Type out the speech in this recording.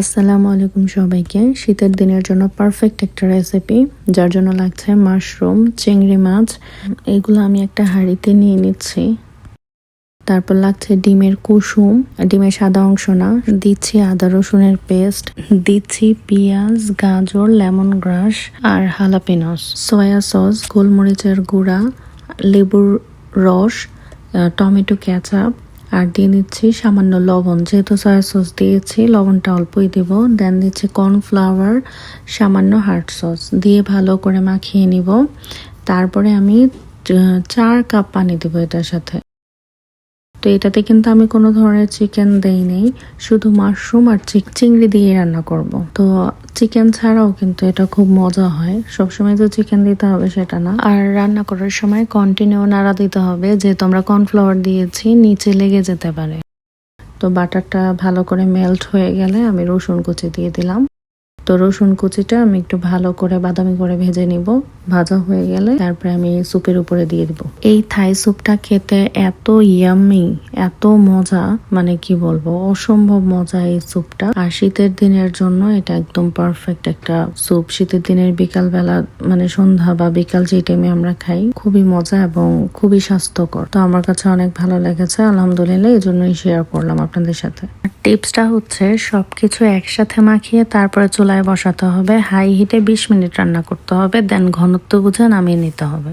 আসসালামু আলাইকুম সবাইকে। শীতের দিনের জন্য পারফেক্ট একটা রেসিপি, যার জন্য লাগছে মাশরুম, চিংড়ি মাছ। এগুলো আমি একটা হাঁড়িতে নিয়ে নিচ্ছি। তারপর লাগছে ডিমের কুসুম, ডিমের সাদা অংশ না। দিচ্ছি আদা রসুনের পেস্ট, দিচ্ছি পেঁয়াজ, গাজর, লেমন গ্রাস আর হালাপিনোস, সয়া সস, গোলমরিচের গুঁড়া, লেবুর রস, টমেটো কেচাপ আর দিয়ে নিচ্ছি সামান্য লবণ। যেহেতু সয়া সস দিয়েছি, লবণটা অল্পই দিব। দেন দিচ্ছি কর্নফ্লাওয়ার, সামান্য হার্ড সস দিয়ে ভালো করে মাখিয়ে নিব। তারপরে আমি 4 কাপ পানি দিব এটার সাথে। তো এটাতে কিন্তু আমি কোনো ধরনের চিকেন দেই নেই, শুধু মাশরুম আর চিংড়ি দিয়ে রান্না করব। তো চিকেন ছাড়াও কিন্তু এটা খুব মজা হয়, সবসময় তো চিকেন দিতে হবে সেটা না। আর রান্না করার সময় কন্টিনিউ নাড়া দিতে হবে, যেহেতু আমরা কর্নফ্লাওয়ার দিয়েছি, নিচে লেগে যেতে পারে। তো বাটারটা ভালো করে মেল্ট হয়ে গেলে আমি রসুন কুচি দিয়ে দিলাম। তো রসুন কুচিটা আমি একটু ভালো করে বাদামি করে ভেজে নিব। ভাজা হয়ে গেলে তারপরে আমি স্যুপের উপরে দিয়ে দিব। এই থাই স্যুপটা খেতে এত ইয়াম্মি, এত মজা, মানে কি বলবো, অসম্ভব মজা এই স্যুপটা। আর শীতের দিনের জন্য এটা একদম পারফেক্ট একটা স্যুপ। শীতের দিনের বিকাল বেলা, মানে সন্ধ্যা বা বিকাল যে টাইমে আমরা খাই, খুবই মজা এবং খুবই স্বাস্থ্যকর। তো আমার কাছে অনেক ভালো লেগেছে, আলহামদুলিল্লাহ, এই জন্যই শেয়ার করলাম আপনাদের সাথে। টিপসটা হচ্ছে সবকিছু একসাথে মাখিয়ে তারপরে চুলায় বসাতে হবে। হাই হিটে 20 মিনিট রান্না করতে হবে, দেন ঘনত্ব বুঝে নামিয়ে নিতে হবে।